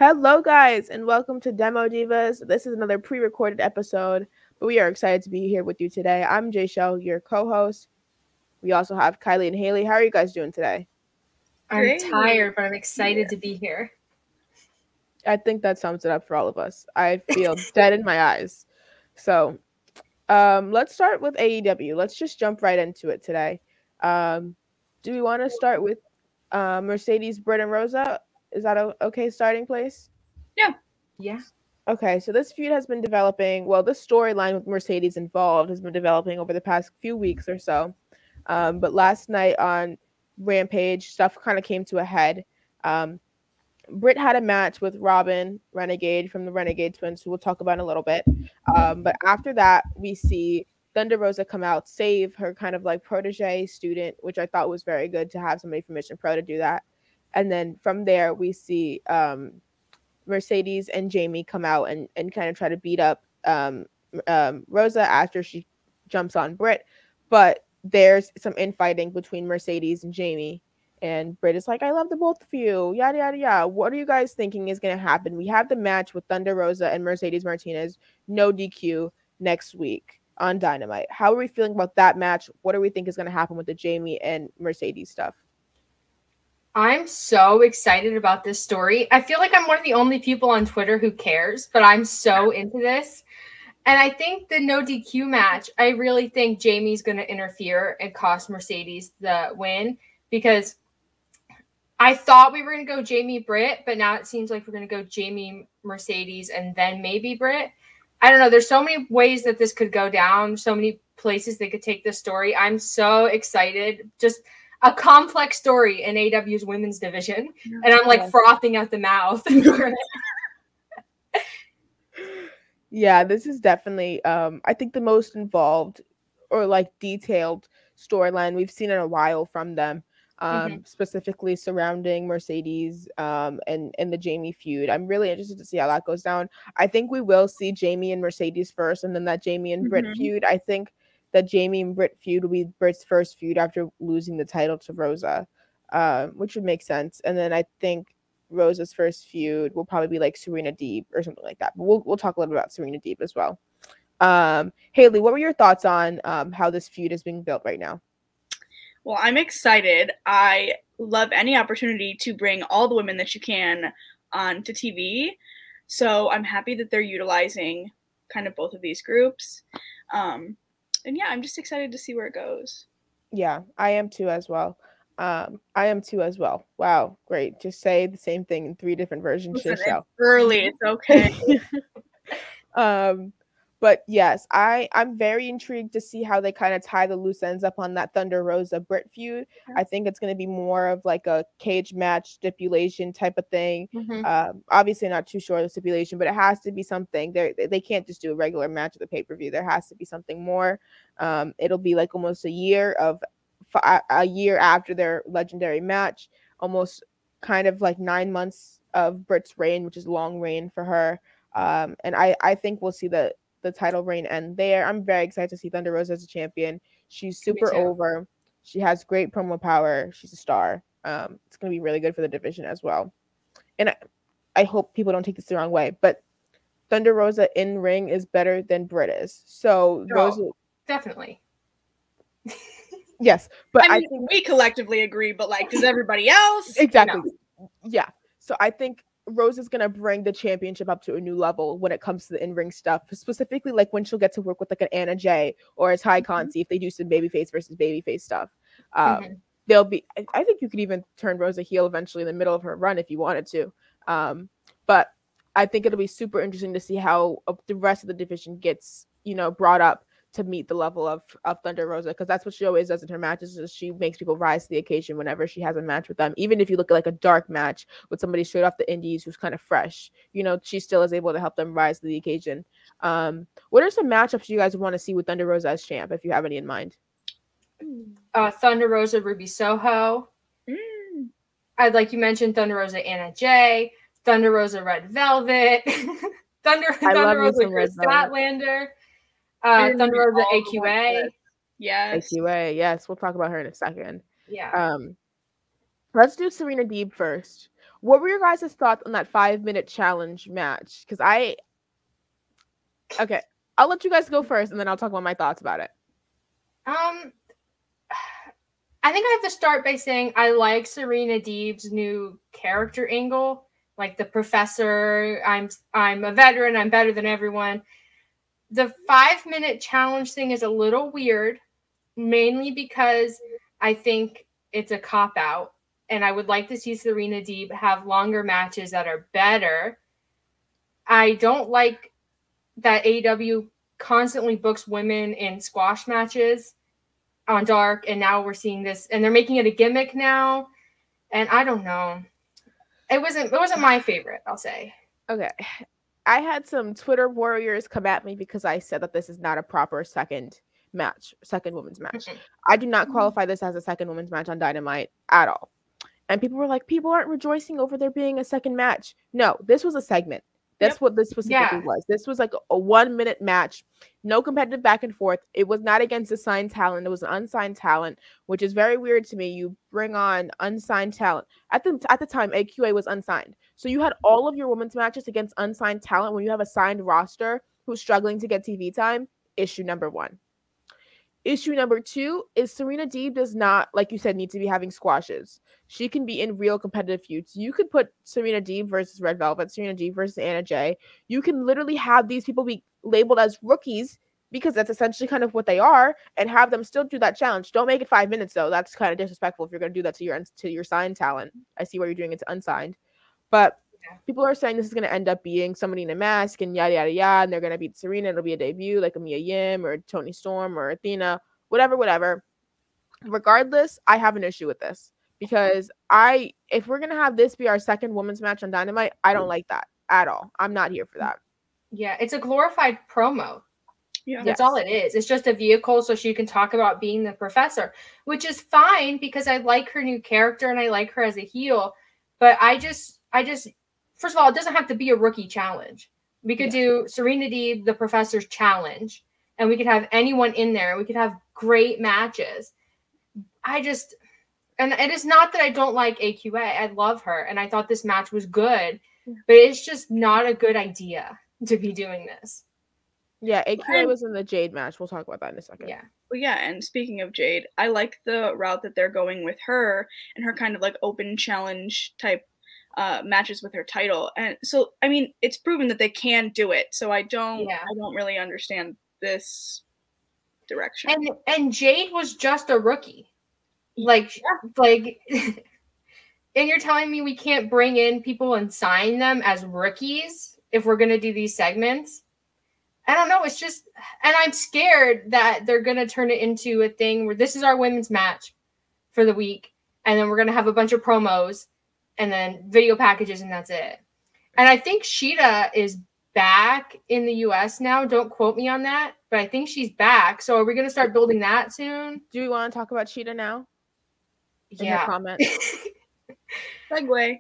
Hello, guys, and welcome to Demo Divas. This is another pre-recorded episode, but we are excited to be here with you today. I'm Jaychele, your co-host. We also have Kiley and Haley. How are you guys doing today? I'm tired, but I'm excited to be here. I think that sums it up for all of us. I feel dead in my eyes. So, let's start with AEW. Let's just jump right into it today. Do we want to start with Mercedes, Britt, and Rosa? Is that an okay starting place? Yeah. Okay, so this feud has been developing. Well, this storyline with Mercedes involved has been developing over the past few weeks or so. But last night on Rampage, stuff kind of came to a head. Britt had a match with Robin Renegade from the Renegade Twins, who we'll talk about in a little bit. But after that, we see Thunder Rosa come out, save her kind of like protege student, which I thought was very good to have somebody from Mission Pro to do that. And then from there, we see Mercedes and Jamie come out and kind of try to beat up Rosa after she jumps on Britt. But there's some infighting between Mercedes and Jamie. And Britt is like, I love the both of you, yada, yada, yada. What are you guys thinking is going to happen? We have the match with Thunder Rosa and Mercedes Martinez, no DQ, next week on Dynamite. How are we feeling about that match? What do we think is going to happen with the Jamie and Mercedes stuff? I'm so excited about this story. I feel like I'm one of the only people on Twitter who cares, but I'm so into this. And I think the no DQ match, I really think Jamie's going to interfere and cost Mercedes the win, because I thought we were going to go Jamie Britt, but now it seems like we're going to go Jamie Mercedes and then maybe Britt. I don't know. There's so many ways that this could go down, so many places they could take this story. I'm so excited. Just a complex story in AEW's women's division. And I'm like frothing at the mouth. Yeah, this is definitely, I think the most involved or like detailed storyline we've seen in a while from them, specifically surrounding Mercedes and the Jamie feud. I'm really interested to see how that goes down. I think we will see Jamie and Mercedes first, and then that Jamie and Britt feud. I think that Jamie and Britt feud will be Britt's first feud after losing the title to Rosa, which would make sense. And then I think Rosa's first feud will probably be like Serena Deeb or something like that. But we'll talk a little bit about Serena Deeb as well. Haley, what were your thoughts on how this feud is being built right now? Well, I'm excited. I love any opportunity to bring all the women that you can onto TV. So I'm happy that they're utilizing kind of both of these groups. And yeah, I'm just excited to see where it goes. Yeah, I am too as well. Wow, great. Just say the same thing in 3 different versions. Listen, it's early, it's okay. But yes, I'm very intrigued to see how they kind of tie the loose ends up on that Thunder Rosa Britt feud. I think it's going to be more of like a cage match stipulation type of thing. Obviously not too sure of the stipulation, but it has to be something. They can't just do a regular match at the pay-per-view. There has to be something more. It'll be like almost a year after their legendary match, almost kind of like 9 months of Britt's reign, which is a long reign for her. And I think we'll see the title reign end there. I'm very excited to see Thunder Rosa as a champion. She's super over. She has great promo power. She's a star. It's going to be really good for the division as well. And I hope people don't take this the wrong way, but Thunder Rosa in ring is better than Britt is. So Rosa, definitely. Yes, but I think we collectively agree, but like, does everybody else? Exactly. No. Yeah. So I think Rosa's going to bring the championship up to a new level when it comes to the in-ring stuff, specifically like when she'll get to work with like an Anna Jay or a Ty Conti if they do some babyface versus babyface stuff. They'll be, I think you could even turn Rosa heel eventually in the middle of her run if you wanted to. But I think it'll be super interesting to see how the rest of the division gets, brought up to meet the level of Thunder Rosa, because that's what she always does in her matches, is she makes people rise to the occasion whenever she has a match with them. Even if you look at like a dark match with somebody straight off the indies who's kind of fresh, she still is able to help them rise to the occasion. What are some matchups you guys want to see with Thunder Rosa as champ, if you have any in mind? Thunder Rosa, Ruby Soho. I'd like you mentioned Thunder Rosa, Anna Jay. Thunder Rosa, Red Velvet. Thunder Rosa, Chris Statlander. Thunder Rosa, AQA. Yes. AQA, yes. We'll talk about her in a second. Yeah. Let's do Serena Deeb first. What were your guys' thoughts on that 5-minute challenge match? Because okay, I'll let you guys go first, and then I'll talk about my thoughts about it. I think I have to start by saying I like Serena Deeb's new character angle, like the professor. I'm a veteran. I'm better than everyone. The 5-minute challenge thing is a little weird, mainly because I think it's a cop-out, and I would like to see Serena Deeb have longer matches that are better. I don't like that AEW constantly books women in squash matches on Dark, and now we're seeing this, and they're making it a gimmick now, and I don't know. It wasn't my favorite, I'll say. Okay. I had some Twitter warriors come at me because I said that this is not a proper second women's match. I do not qualify this as a second women's match on Dynamite at all. And people were like, people aren't rejoicing over there being a second match. No, this was a segment. That's what this specifically was. This was like a 1-minute match, no competitive back and forth. It was not against assigned talent. It was an unsigned talent, which is very weird to me. You bring on unsigned talent. At the time, AQA was unsigned. So you had all of your women's matches against unsigned talent when you have a signed roster who's struggling to get TV time. Issue number 1. Issue number 2 is Serena Deeb does not, like you said, need to be having squashes. She can be in real competitive feuds. You could put Serena Deeb versus Red Velvet, Serena Deeb versus Anna Jay. You can literally have these people be labeled as rookies because that's essentially kind of what they are, and have them still do that challenge. Don't make it 5 minutes though. That's kind of disrespectful if you're going to do that to your signed talent. I see why you're doing it to unsigned, but people are saying this is going to end up being somebody in a mask and yada yada yada, and they're going to beat Serena. It'll be a debut like a Mia Yim or Toni Storm or Athena, whatever. Regardless, I have an issue with this because if we're going to have this be our second women's match on Dynamite, I don't like that at all. I'm not here for that. Yeah, it's a glorified promo. Yeah, that's all it is. It's just a vehicle so she can talk about being the professor, which is fine because I like her new character and I like her as a heel. But I just, first of all, it doesn't have to be a rookie challenge. We could do Serena Deeb, the professor's challenge, and we could have anyone in there. We could have great matches. And it is not that I don't like AQA. I love her, and I thought this match was good, but it's just not a good idea to be doing this. Yeah, AQA was in the Jade match. We'll talk about that in a second. Yeah. Well, yeah, and speaking of Jade, I like the route that they're going with her and her kind of like open challenge type matches with her title. And so, I mean, it's proven that they can do it. So I don't really understand this direction. And Jade was just a rookie. And you're telling me we can't bring in people and sign them as rookies if we're going to do these segments? I don't know. It's just, and I'm scared that they're going to turn it into a thing where this is our women's match for the week. And then we're going to have a bunch of promos and then video packages, and that's it. And I think Shida is back in the US now. Don't quote me on that, but I think she's back. So are we going to start building that soon? Do we want to talk about Shida now? Yeah. Comment. Segue.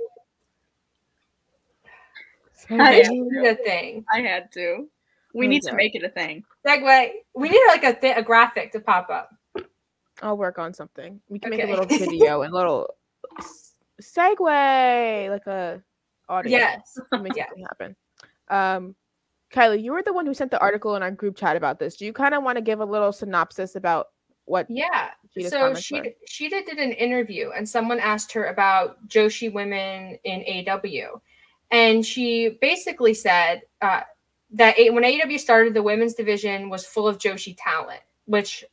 A thing. I had to. We need to make it a thing. Segue. We need like a graphic to pop up. I'll work on something. We can make a little video and a little segue, like a audio. Yes. Make something happen. Kiley, you were the one who sent the article in our group chat about this. Do you kind of want to give a little synopsis about what? Yeah. So Shida did an interview, and someone asked her about Joshi women in AEW, and she basically said that when AEW started, the women's division was full of Joshi talent, which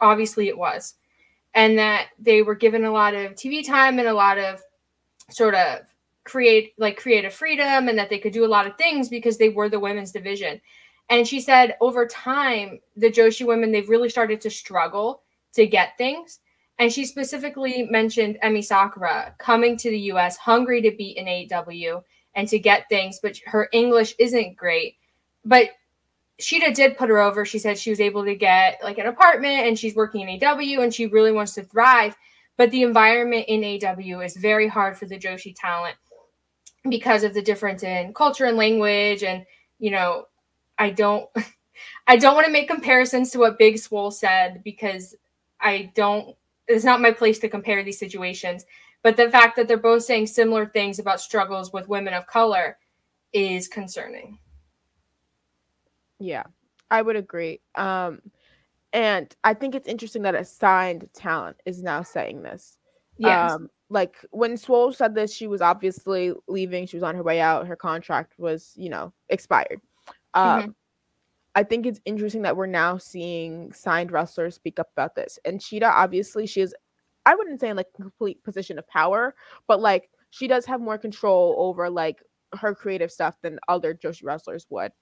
obviously it was, and that they were given a lot of TV time and a lot of sort of creative freedom, and that they could do a lot of things because they were the women's division. And she said over time, the Joshi women, they've really started to struggle to get things. And she specifically mentioned Emi Sakura coming to the US, hungry to be in AEW and to get things, but her English isn't great. But Shida did put her over. She said she was able to get like an apartment and she's working in AEW and she really wants to thrive. But the environment in AEW is very hard for the Joshi talent because of the difference in culture and language. And, you know, I don't want to make comparisons to what Big Swole said because it's not my place to compare these situations. But the fact that they're both saying similar things about struggles with women of color is concerning. Yeah, I would agree. And I think it's interesting that a signed talent is now saying this. Yes. Like when Swole said this, she was obviously leaving. She was on her way out. Her contract was, expired. I think it's interesting that we're now seeing signed wrestlers speak up about this. And Shida, obviously, she is, I wouldn't say in like a complete position of power, but like she does have more control over like her creative stuff than other Joshi wrestlers would.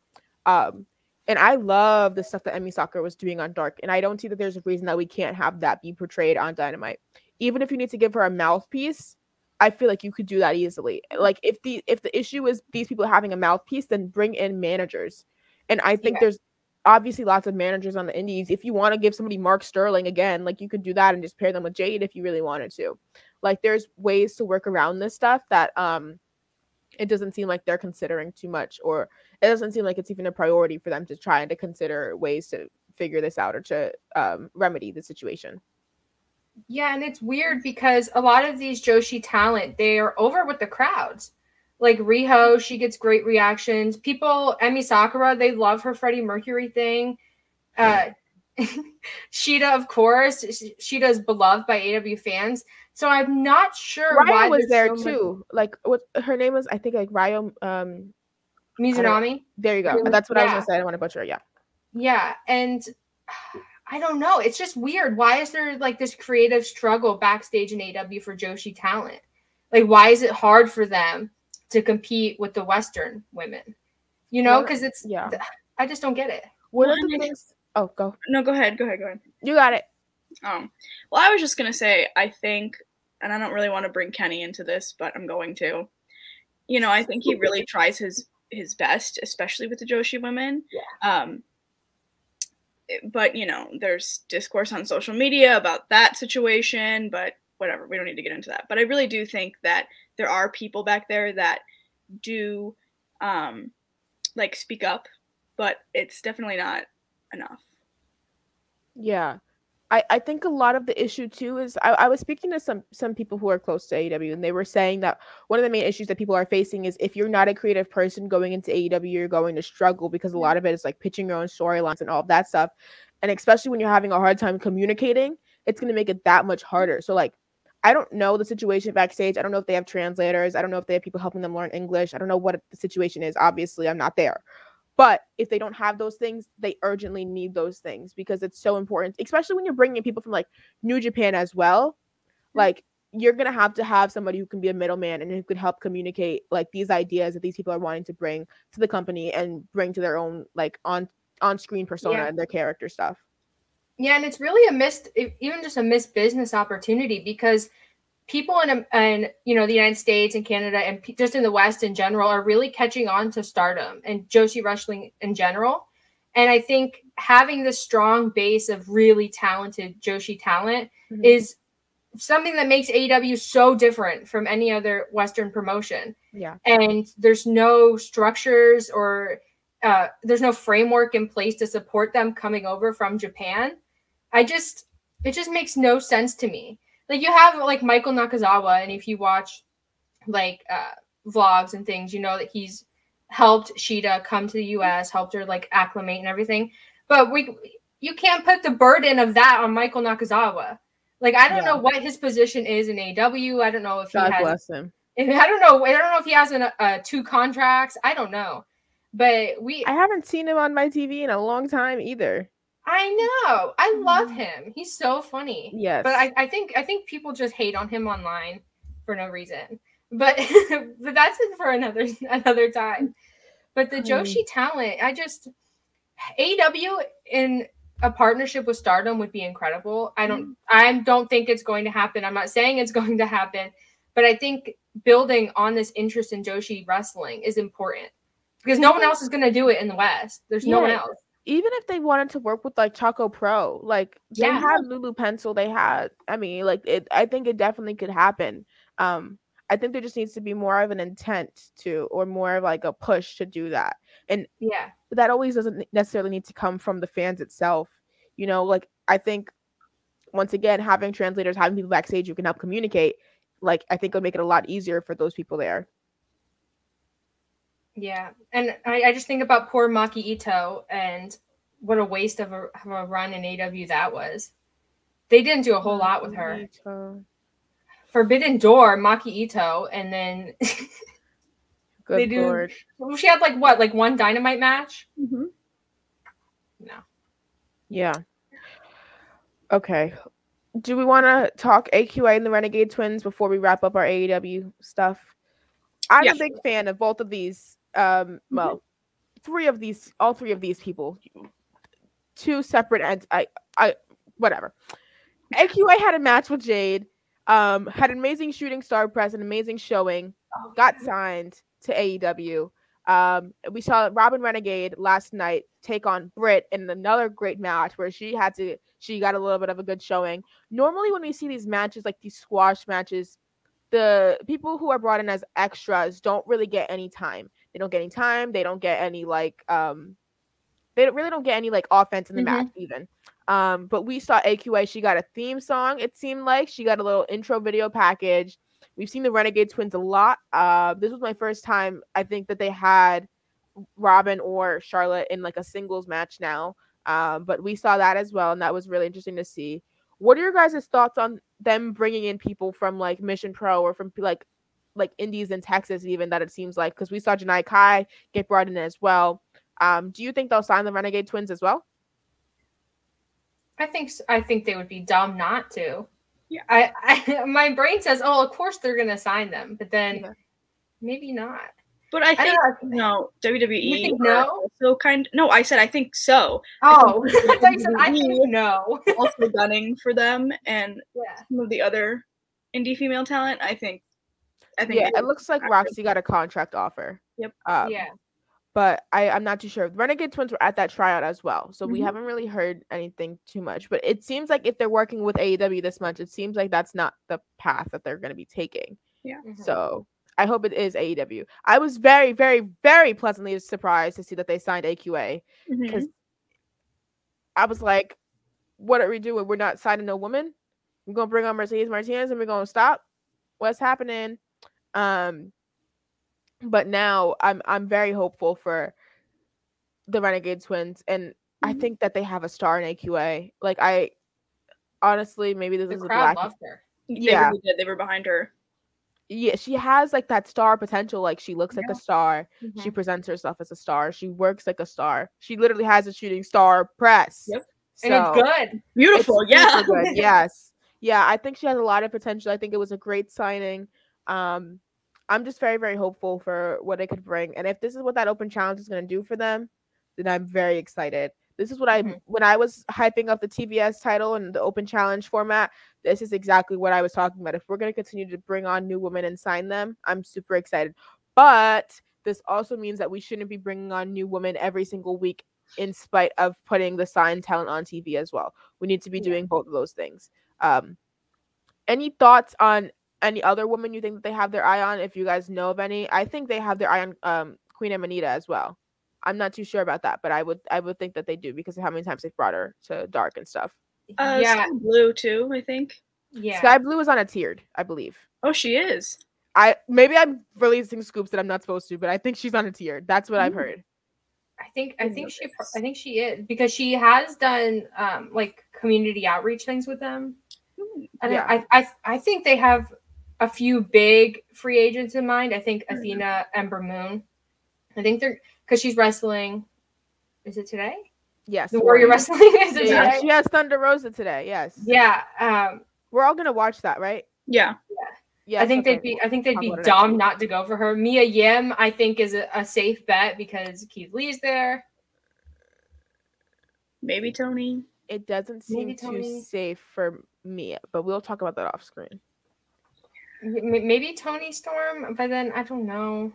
And I love the stuff that Emi Sakura was doing on Dark. And I don't see that there's a reason that we can't have that be portrayed on Dynamite. Even if you need to give her a mouthpiece, I feel like you could do that easily. Like if the issue is these people having a mouthpiece, then bring in managers. And I think there's obviously lots of managers on the indies. If you want to give somebody Mark Sterling again, like you could do that and just pair them with Jade if you really wanted to. Like there's ways to work around this stuff that it doesn't seem like they're considering too much, or it doesn't seem like it's even a priority for them to try and to consider ways to figure this out or to remedy the situation. Yeah, and it's weird because a lot of these Joshi talent, they are over with the crowds. Like Riho, she gets great reactions. People, Emi Sakura, they love her Freddie Mercury thing. Shida, of course, Shida's beloved by AEW fans. So I'm not sure why was there so too. Like what her name was, I think like Ryo Mizunami. There you go. That's what I was gonna say. I don't want to butcher it. Yeah. Yeah, and I don't know. It's just weird. Why is there like this creative struggle backstage in AEW for Joshi talent? Like, why is it hard for them to compete with the Western women? You know, because it's I just don't get it. One of the things. Oh, go. No, go ahead. You got it. Well, I was just gonna say, I think, and I don't really want to bring Kenny into this, but I'm going to. I think he really tries his best, especially with the Joshi women. Yeah. But there's discourse on social media about that situation, but whatever, we don't need to get into that. But I really do think that there are people back there that do like speak up, but it's definitely not enough. Yeah. I think a lot of the issue too is I was speaking to some people who are close to AEW, and they were saying that one of the main issues that people are facing is if you're not a creative person going into AEW, you're going to struggle because a lot of it is like pitching your own storylines and all of that stuff. And especially when you're having a hard time communicating, it's going to make it that much harder. So like, I don't know the situation backstage. I don't know if they have translators. I don't know if they have people helping them learn English. I don't know what the situation is. Obviously, I'm not there. But if they don't have those things, they urgently need those things because it's so important, especially when you're bringing in people from like New Japan as well. Like you're going to have somebody who can be a middleman and who could help communicate like these ideas that these people are wanting to bring to the company and bring to their own like on-screen persona and their character stuff. Yeah, and it's really even just a missed business opportunity because people in the United States and Canada and just in the West in general are really catching on to Stardom and Joshi wrestling in general. And I think having this strong base of really talented Joshi talent is something that makes AEW so different from any other Western promotion. Yeah. And there's no structures or there's no framework in place to support them coming over from Japan. It just makes no sense to me. Like you have like Michael Nakazawa, and if you watch like vlogs and things, you know that he's helped Shida come to the US, helped her like acclimate and everything. But you can't put the burden of that on Michael Nakazawa. Like I don't know what his position is in AEW. I don't know if God he has. Bless him. I don't know if he has 2 contracts. I don't know, but I haven't seen him on my TV in a long time either. I know. I love him. He's so funny. Yes. But I think people just hate on him online for no reason. But but that's it for another time. But the Joshi talent, AEW in a partnership with Stardom would be incredible. I don't think it's going to happen. I'm not saying it's going to happen, but I think building on this interest in Joshi wrestling is important because no one else is going to do it in the West. There's no one else. Even if they wanted to work with like Choco Pro, like they had Lulu Pencil, I think it definitely could happen. I think there just needs to be more of an intent or more of like a push to do that. And that always doesn't necessarily need to come from the fans itself. Like I think once again, having translators, having people backstage who can help communicate like I think it'll make it a lot easier for those people there. Yeah, and I just think about poor Maki Ito and what a waste of a run in AEW that was. They didn't do a whole lot with her. Forbidden Door, Maki Ito, and then Good Lord. She had like one Dynamite match? Mm-hmm. No. Yeah. Okay. Do we want to talk AQA and the Renegade Twins before we wrap up our AEW stuff? I'm a big fan of both of these. Well, all three of these people. Two separate ends. Whatever. AQA had a match with Jade. Had an amazing shooting star press, an amazing showing. Got signed to AEW. We saw Robin Renegade last night take on Britt in another great match where she got a little bit of a good showing. Normally when we see these matches, like these squash matches, the people who are brought in as extras don't really get any time. They don't get any time. They don't get any they don't get any like offense in the match even. But we saw AQA. She got a theme song. It seemed like she got a little intro video package. We've seen the Renegade Twins a lot. This was my first time I think that they had Robin or Charlotte in like a singles match now. But we saw that as well, and that was really interesting to see. What are your guys' thoughts on them bringing in people from like Mission Pro or from like indies in Texas even, that it seems like, because we saw Janai Kai get brought in as well. Do you think they'll sign the Renegade Twins as well? I think they would be dumb not to. Yeah. I my brain says, oh, of course they're gonna sign them, but then maybe not. But I think no, WWE. You think no? No, I said I think so. Oh, I thought you said I think no. Also gunning for them and some of the other indie female talent. I think. Yeah, it looks like Roxy got a contract offer. Yep. But I'm not too sure. The Renegade Twins were at that tryout as well, so we haven't really heard anything too much. But it seems like if they're working with AEW this much, it seems like that's not the path that they're going to be taking. Yeah. So I hope it is AEW. I was very, very, very pleasantly surprised to see that they signed AQA, because I was like, "What are we doing? We're not signing no woman. We're gonna bring on Mercedes Martinez and we're gonna stop. What's happening?" But now I'm very hopeful for the Renegade Twins, and I think that they have a star in AQA. Like, I honestly, maybe this is a black. Loved her. Yeah, they really did. They were behind her. Yeah, she has like that star potential. Like, she looks like a star. She presents herself as a star. She works like a star. She literally has a shooting star press. Yep, and it's good, beautiful. It's good. Yes, yeah. I think she has a lot of potential. I think it was a great signing. I'm just very, very hopeful for what they could bring. And if this is what that open challenge is going to do for them, then I'm very excited. This is what when I was hyping up the TBS title and the open challenge format, this is exactly what I was talking about. If we're going to continue to bring on new women and sign them, I'm super excited. But this also means that we shouldn't be bringing on new women every single week in spite of putting the signed talent on TV as well. We need to be doing both of those things. Any thoughts on any other woman you think that they have their eye on? If you guys know of any, I think they have their eye on Queen Amanita as well. I'm not too sure about that, but I would think that they do because of how many times they've brought her to Dark and stuff. Sky Blue too, I think. Yeah, Sky Blue is on a tiered, I believe. Oh, she is. Maybe I'm releasing scoops that I'm not supposed to, but I think she's on a tiered. That's what I've heard. I think she is, because she has done like community outreach things with them. And I think they have a few big free agents in mind. I think Athena, Ember Moon. I think they're, because she's wrestling. Is it today? Yes. The Warrior Wrestling is it today? She has Thunder Rosa today. Yes. Yeah. We're all gonna watch that, right? Yeah. Yeah. I think they'd be dumb not to go for her. Mia Yim, I think, is a safe bet because Keith Lee's there. Maybe Tony. It doesn't seem too safe for Mia, but we'll talk about that off screen. Maybe Tony Storm, but then I don't know.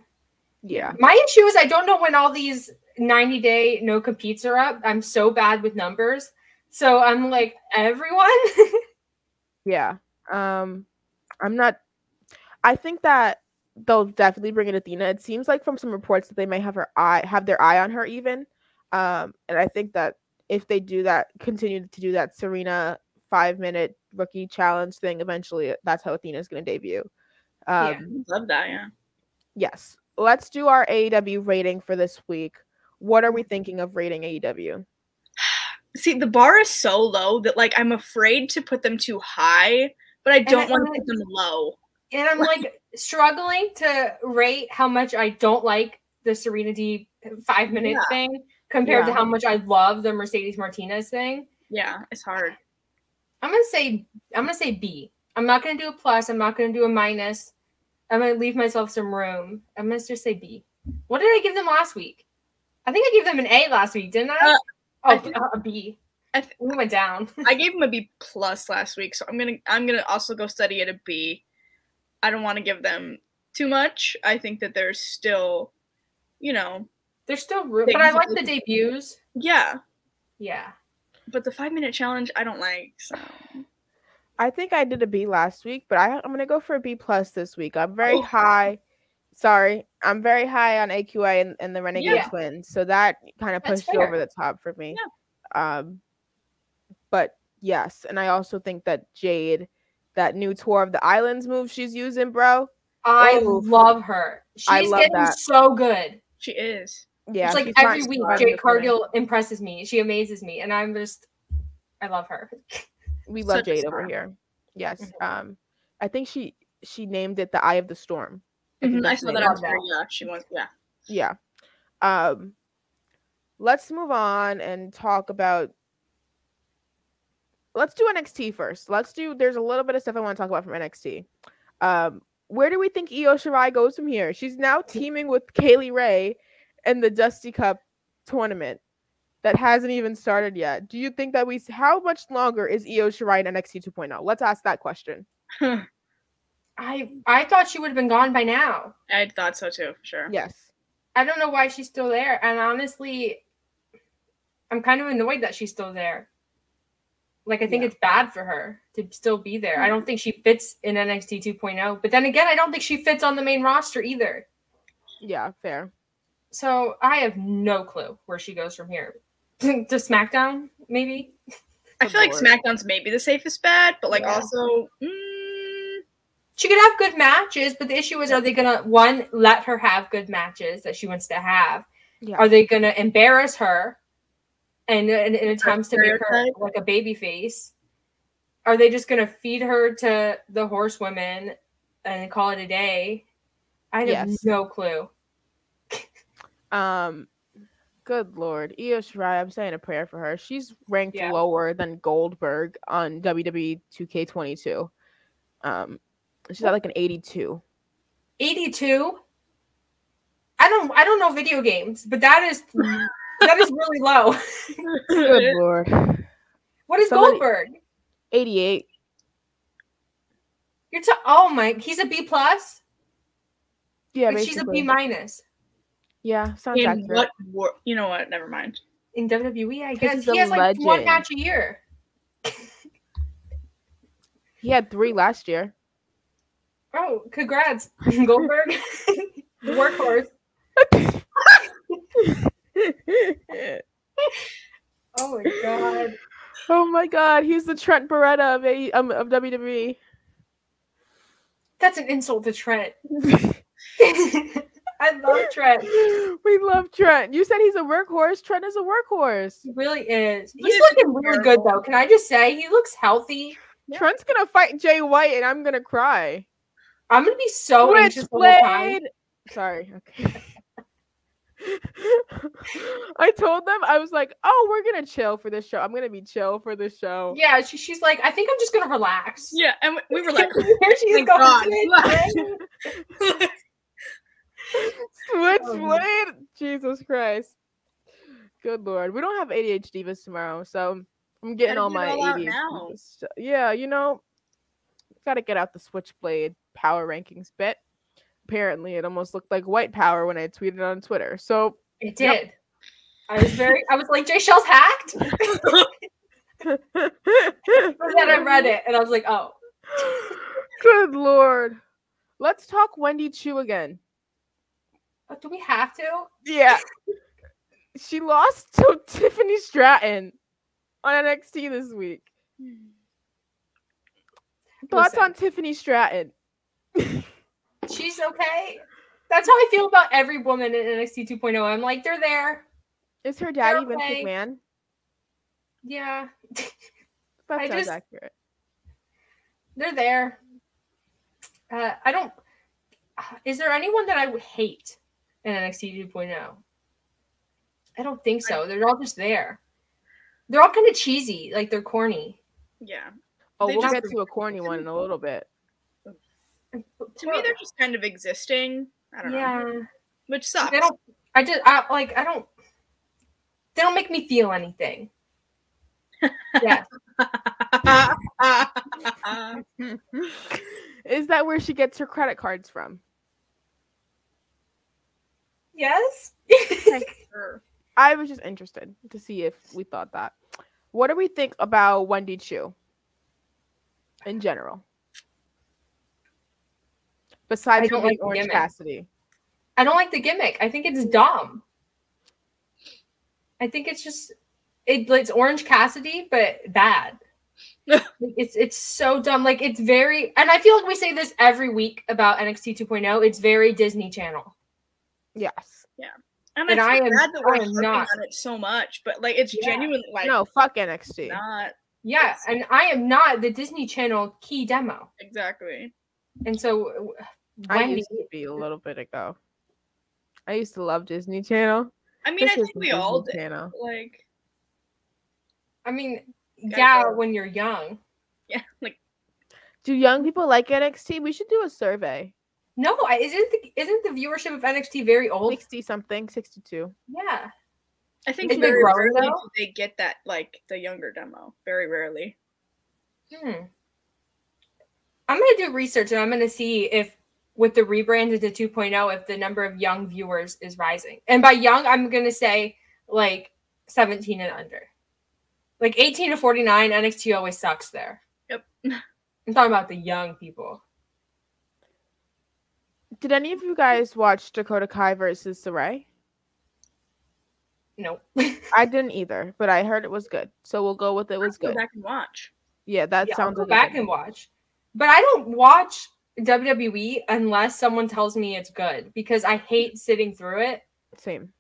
Yeah. My issue is I don't know when all these 90-day no competes are up. I'm so bad with numbers. So I'm like, everyone? Yeah. I think that they'll definitely bring in Athena. It seems like from some reports that they may have their eye on her even. And I think that if they do that, continue to do that, Serena 5-minute rookie challenge thing. Eventually, that's how Athena's going to debut. Love that. Yeah. Yes. Let's do our AEW rating for this week. What are we thinking of rating AEW? See, the bar is so low that like I'm afraid to put them too high, but I don't want to put them low. And I'm like struggling to rate how much I don't like the Serena D 5-minute thing compared to how much I love the Mercedes Martinez thing. Yeah, it's hard. I'm gonna say B. I'm not gonna do a plus. I'm not gonna do a minus. I'm gonna leave myself some room. I'm gonna just say B. What did I give them last week? I think I gave them an A last week, didn't I? A B. We went down. I gave them a B plus last week, so I'm gonna also go steady at a B. I don't want to give them too much. I think that there's still, there's still room. But I like the debuts. Yeah. Yeah. But the 5-minute challenge, I don't like. So. I think I did a B last week, but I'm going to go for a B plus this week. I'm very high. Sorry. I'm very high on AQA and the Renegade twins. So that kind of pushed it over the top for me. Yeah. But yes. And I also think that Jade, that new Tour of the Islands move she's using, bro. I love her. She's getting so good. She is. Yeah. It's like every week, Jade Cargill impresses me. She amazes me. And I love her. We love Jade over here. Yes. I think she named it the Eye of the Storm. I saw that on there. Yeah, she was. Yeah. Yeah. Let's move on and talk about. Let's do NXT first. There's a little bit of stuff I want to talk about from NXT. Where do we think Io Shirai goes from here? She's now teaming with Kaylee Ray in the Dusty Cup tournament that hasn't even started yet. Do you think that how much longer is Io Shirai in NXT 2.0? Let's ask that question. I thought she would have been gone by now. I thought so too, for sure. Yes. I don't know why she's still there. And honestly, I'm kind of annoyed that she's still there. Like, I think it's bad for her to still be there. I don't think she fits in NXT 2.0. But then again, I don't think she fits on the main roster either. Yeah, fair. So I have no clue where she goes from here. To SmackDown, maybe? I feel like SmackDown's maybe the safest bet, but also... She could have good matches, but the issue is, are they going to, one, let her have good matches that she wants to have? Yeah. Are they going to embarrass her and in attempts to make her like a baby face? Are they just going to feed her to the horsewomen and call it a day? I have no clue. Good Lord. Io Shirai, I'm saying a prayer for her. She's ranked lower than Goldberg on WWE 2K22. She's at like an 82. 82? I don't know video games, but that is really low. Good Lord. What is Goldberg? 88. He's a B plus? Yeah, but she's a B minus. Yeah, sounds accurate. You know what? Never mind. In WWE, I guess he has like one match a year. He had 3 last year. Oh, congrats, Goldberg. Workhorse. Oh my god. Oh my god, he's the Trent Beretta of WWE. That's an insult to Trent. I love Trent. We love Trent. You said he's a workhorse. Trent is a workhorse. He really is. He's looking really good though. Can I just say he looks healthy? Trent's gonna fight Jay White and I'm gonna cry. I'm gonna be so anxious the whole time. Sorry. Okay. I told them, I was like, oh, we're gonna chill for this show. I'm gonna be chill for this show. Yeah, she's like, I think I'm just gonna relax. Yeah, and we were like, here she is going. Switchblade. Jesus Christ. Good Lord. We don't have ADHD Divas tomorrow, so I'm getting all my ADHD. Yeah, gotta get out the Switchblade power rankings bit. Apparently, it almost looked like white power when I tweeted on Twitter. So it did. Yep. I was like, Jaychele's hacked. But then I read it and I was like, oh. Good Lord. Let's talk Wendy Chu again. Do we have to? Yeah. She lost to Tiffany Stratton on NXT this week. Thoughts on Tiffany Stratton? She's okay. That's how I feel about every woman in NXT 2.0. I'm like, they're there. Is her daddy They're okay. Vince McMahon? Yeah. That sounds accurate. They're there. I don't. Is there anyone that I would hate in NXT 2.0? I don't think so. They're all just there. They're all kind of cheesy, like they're corny. Yeah. Oh, we'll get to a corny one in a little bit. To me, they're just kind of existing. I don't know. Yeah. Which sucks. They don't make me feel anything. Yeah. Is that where she gets her credit cards from? Yes. I was just interested to see if we thought that. What do we think about Wendy Chu in general? Besides from like Orange Cassidy. I don't like the gimmick. I think it's dumb. I think it's just it's Orange Cassidy, but bad. It's so dumb. Like it's very, and I feel like we say this every week about NXT 2.0. It's very Disney Channel. Yes. Yeah. And I am glad that we're harping on it so much, but like it's genuinely like no, fuck NXT. Not. Yeah, and I am not the Disney Channel key demo. Exactly. And so I used to be a little bit ago. I used to love Disney Channel. I mean, I think we all did. Channel. Like, I mean, yeah, when you're young. Yeah, like. Do young people like NXT? We should do a survey. No, isn't the viewership of NXT very old? 60 something, 62. Yeah. I think very rarely do they get that, like, the younger demo. Very rarely. I'm going to do research, and I'm going to see if, with the rebrand into 2.0, if the number of young viewers is rising. And by young, I'm going to say, like, 17 and under. Like, 18 to 49, NXT always sucks there. Yep. I'm talking about the young people. Did any of you guys watch Dakota Kai versus Sarai? Nope. I didn't either, but I heard it was good. So we'll go with it was good. Go back and watch. Yeah, that sounds like back and watch. But I don't watch WWE unless someone tells me it's good because I hate sitting through it. Same.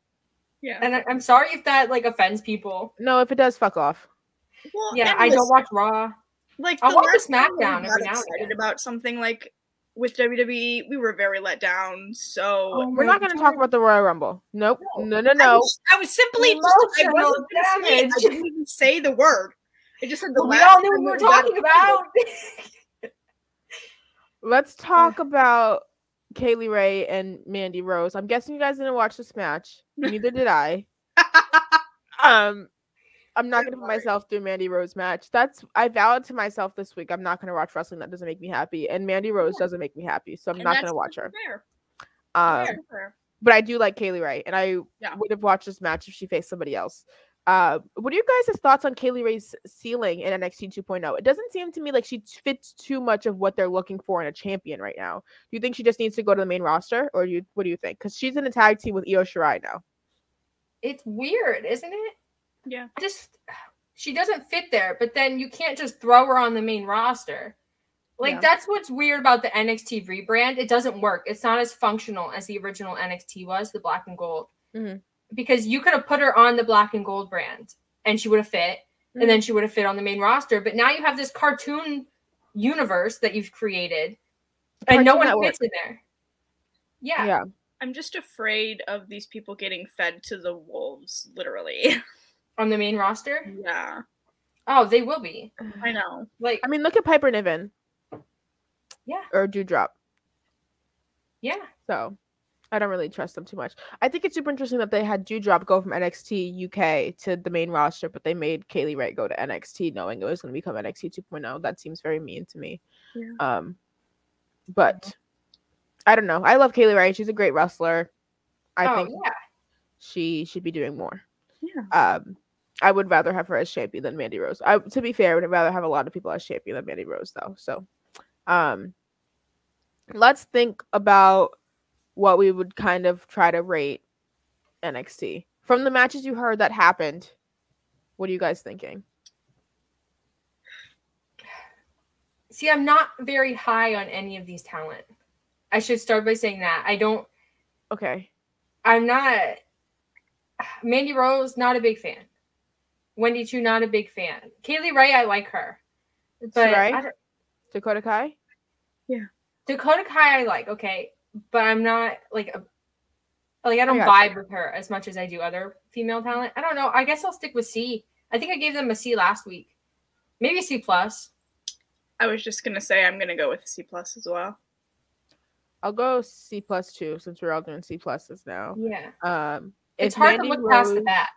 Yeah. And I'm sorry if that like offends people. No, if it does, fuck off. Well, yeah, I don't watch Raw. Like I'll watch a SmackDown every now and then. About something like with WWE, we were very let down. So we're not going to talk about the Royal Rumble. Nope. No. I was simply I didn't even say the word. I just said the we all knew what we were talking about. Let's talk about Kaylee Ray and Mandy Rose. I'm guessing you guys didn't watch this match. Neither did I. I'm not going to put myself through Mandy Rose match. I vowed to myself this week I'm not going to watch wrestling that doesn't make me happy, and Mandy Rose doesn't make me happy, so I'm not going to watch her. Fair. But I do like Kaylee Ray, and I would have watched this match if she faced somebody else. What are you guys' thoughts on Kaylee Ray's ceiling in NXT 2.0? It doesn't seem to me like she fits too much of what they're looking for in a champion right now. Do you think she just needs to go to the main roster, or what do you think? Because she's in a tag team with Io Shirai now. It's weird, isn't it? Yeah. She doesn't fit there, but then you can't just throw her on the main roster. Like, that's what's weird about the NXT rebrand. It doesn't work. It's not as functional as the original NXT was, the black and gold. Mm-hmm. Because you could have put her on the black and gold brand, and she would have fit, and then she would have fit on the main roster. But now you have this cartoon universe that you've created, and no one fits in there. Yeah. I'm just afraid of these people getting fed to the wolves, literally. On the main roster? Yeah. Oh, they will be. I know. Like, I mean, look at Piper Niven. Yeah. Or Doudrop. Yeah. So, I don't really trust them too much. I think it's super interesting that they had Doudrop go from NXT UK to the main roster, but they made Kaylee Ray go to NXT knowing it was going to become NXT 2.0. That seems very mean to me. Yeah. But I don't know. I love Kaylee Ray. She's a great wrestler. I think she should be doing more. Yeah. I would rather have her as champion than Mandy Rose. To be fair, I would rather have a lot of people as champion than Mandy Rose, though. So, let's think about what we would kind of try to rate NXT from the matches you heard that happened. What are you guys thinking? See, I'm not very high on any of these talent. I should start by saying that. Okay. I'm not. Mandy Rose, not a big fan. Wendy Chu, not a big fan. Kaylee Ray, I like her. But Shirai? Dakota Kai? Yeah. Dakota Kai, I like, okay. But I'm not, like I don't vibe with her as much as I do other female talent. I don't know. I guess I'll stick with C. I think I gave them a C last week. Maybe C+. I was just going to say I'm going to go with C+ as well. I'll go C+ too, since we're all doing C+ now. Yeah. It's hard to look past the bad.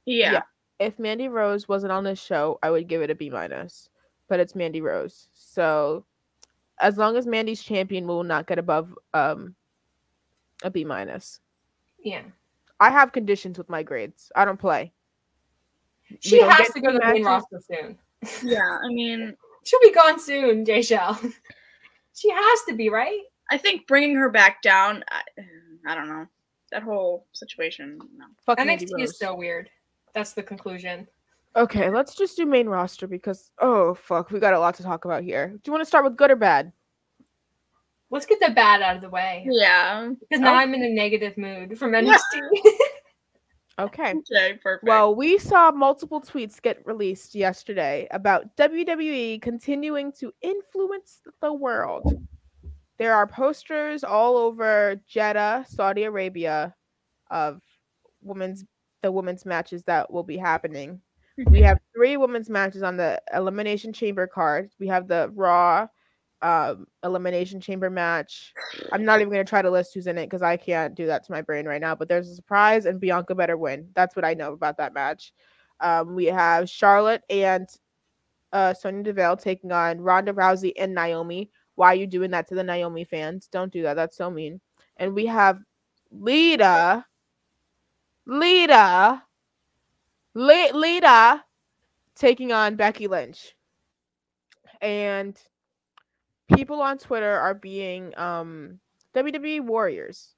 Yeah. If Mandy Rose wasn't on this show, I would give it a B-. But it's Mandy Rose. So as long as Mandy's champion, we will not get above a B-. Yeah. I have conditions with my grades. I don't play. She has to go to the main roster soon. Yeah, I mean... She'll be gone soon, Jaychele. She has to be, right? I think bringing her back down, I don't know. That whole situation, no. Fuck NXT is so weird. That's the conclusion. Okay, let's just do main roster because, oh, fuck, we got a lot to talk about here. Do you want to start with good or bad? Let's get the bad out of the way. Yeah. Because now I'm in a negative mood from NXT. Okay. Okay, perfect. Well, we saw multiple tweets get released yesterday about WWE continuing to influence the world. There are posters all over Jeddah, Saudi Arabia, of the women's matches that will be happening. We have 3 women's matches on the Elimination Chamber card. We have the Raw Elimination Chamber match. I'm not even going to try to list who's in it because I can't do that to my brain right now. But there's a surprise, and Bianca better win. That's what I know about that match. We have Charlotte and Sonya Deville taking on Ronda Rousey and Naomi. Why are you doing that to the Naomi fans? Don't do that. That's so mean. And we have Lita taking on Becky Lynch. And people on Twitter are being WWE warriors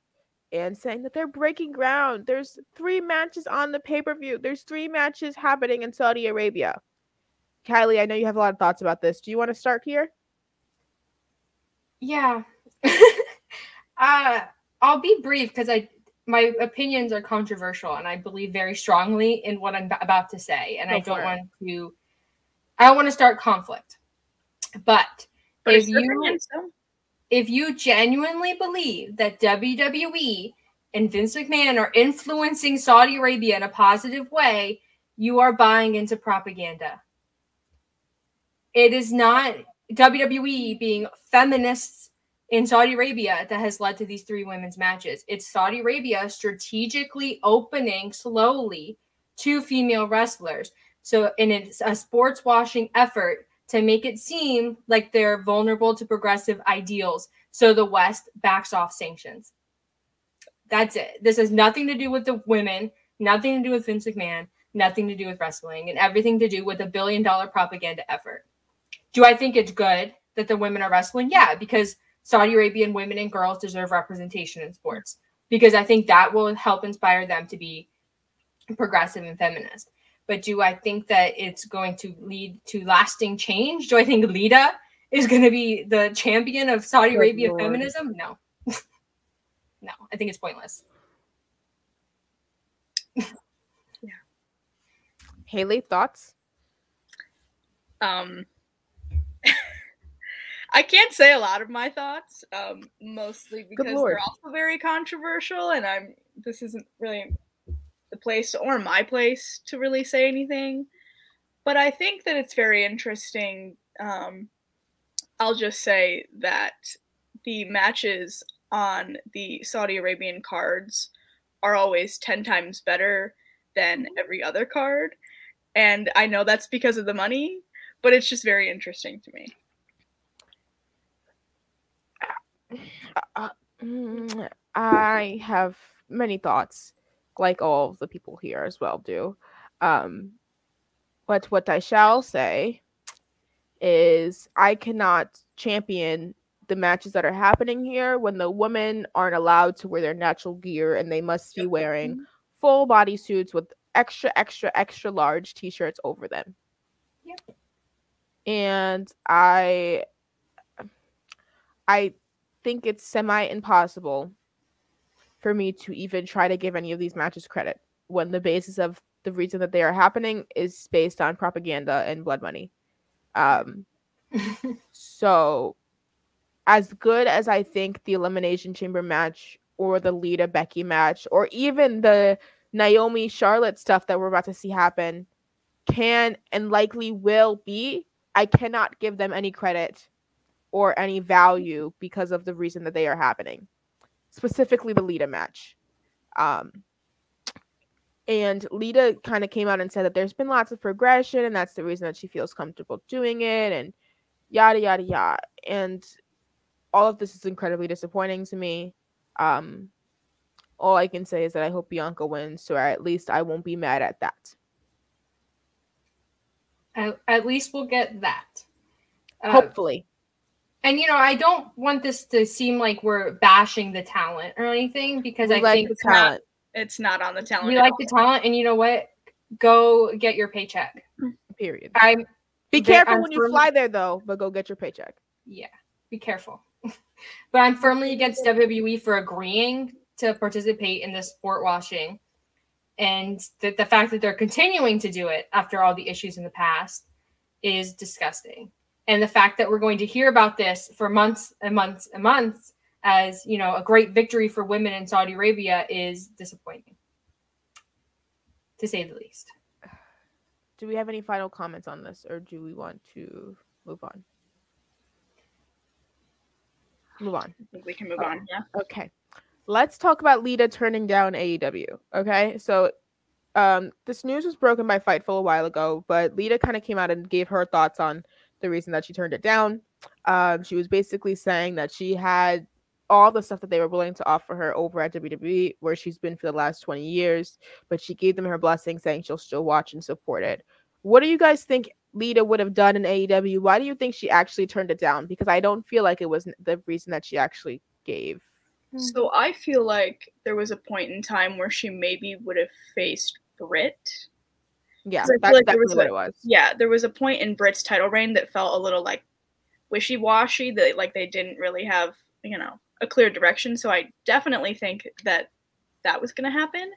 and saying that they're breaking ground. There's 3 matches on the pay-per-view. There's 3 matches happening in Saudi Arabia. Kiley, I know you have a lot of thoughts about this. Do you want to start here? Yeah. I'll be brief because my opinions are controversial and I believe very strongly in what I'm about to say. And I don't want to start conflict. But if you genuinely believe that WWE and Vince McMahon are influencing Saudi Arabia in a positive way, you are buying into propaganda. It is not WWE being feminists in Saudi Arabia that has led to these 3 women's matches. It's Saudi Arabia strategically opening slowly to female wrestlers. So, and it's a sports washing effort to make it seem like they're vulnerable to progressive ideals. So the West backs off sanctions. That's it. This has nothing to do with the women, nothing to do with Vince McMahon, nothing to do with wrestling, and everything to do with a $1 billion propaganda effort. Do I think it's good that the women are wrestling? Yeah, because Saudi Arabian women and girls deserve representation in sports. Because I think that will help inspire them to be progressive and feminist. But do I think that it's going to lead to lasting change? Do I think Lita is going to be the champion of Saudi Arabia feminism? No. No, I think it's pointless. Yeah. Haley, thoughts? I can't say a lot of my thoughts, mostly because they're also very controversial, and this isn't really the place or my place to really say anything. But I think that it's very interesting. I'll just say that the matches on the Saudi Arabian cards are always 10 times better than every other card. And I know that's because of the money, but it's just very interesting to me. I have many thoughts, like all of the people here as well do. But what I shall say is I cannot champion the matches that are happening here when the women aren't allowed to wear their natural gear and they must be wearing full body suits with extra large t-shirts over them. Yep. And I I think it's semi-impossible for me to even try to give any of these matches credit when the basis of the reason that they are happening is based on propaganda and blood money. So as good as I think the Elimination Chamber match or the Lita Becky match or even the Naomi Charlotte stuff that we're about to see happen can and likely will be, I cannot give them any credit or any value because of the reason that they are happening. Specifically the Lita match. And Lita kind of came out and said that there's been lots of progression and that's the reason that she feels comfortable doing it and yada, yada, yada. And all of this is incredibly disappointing to me. All I can say is that I hope Bianca wins, so at least I won't be mad at that. At least we'll get that. Hopefully. And, I don't want this to seem like we're bashing the talent or anything because I think the talent. It's not on the talent. We like the talent, and you know what? Go get your paycheck. Period. Be careful when you fly there, though, but go get your paycheck. Yeah, be careful. But I'm firmly against WWE for agreeing to participate in this sport washing. And the fact that they're continuing to do it after all the issues in the past is disgusting. And the fact that we're going to hear about this for months and months and months as, a great victory for women in Saudi Arabia is disappointing, to say the least. Do we have any final comments on this, or do we want to move on? Move on. I think we can move on. Yeah. Okay. Let's talk about Lita turning down AEW. Okay. So this news was broken by Fightful a while ago, but Lita kind of came out and gave her thoughts on the reason that she turned it down. She was basically saying that she had all the stuff that they were willing to offer her over at WWE, where she's been for the last 20 years, but she gave them her blessing, saying she'll still watch and support it. What do you guys think Lita would have done in AEW? Why do you think she actually turned it down? Because I don't feel like it was the reason that she actually gave. So I feel like there was a point in time where she maybe would have faced Britt. Yeah, that's definitely what it was. Yeah, there was a point in Britt's title reign that felt a little like wishy-washy, that like they didn't really have, a clear direction. So I definitely think that was going to happen.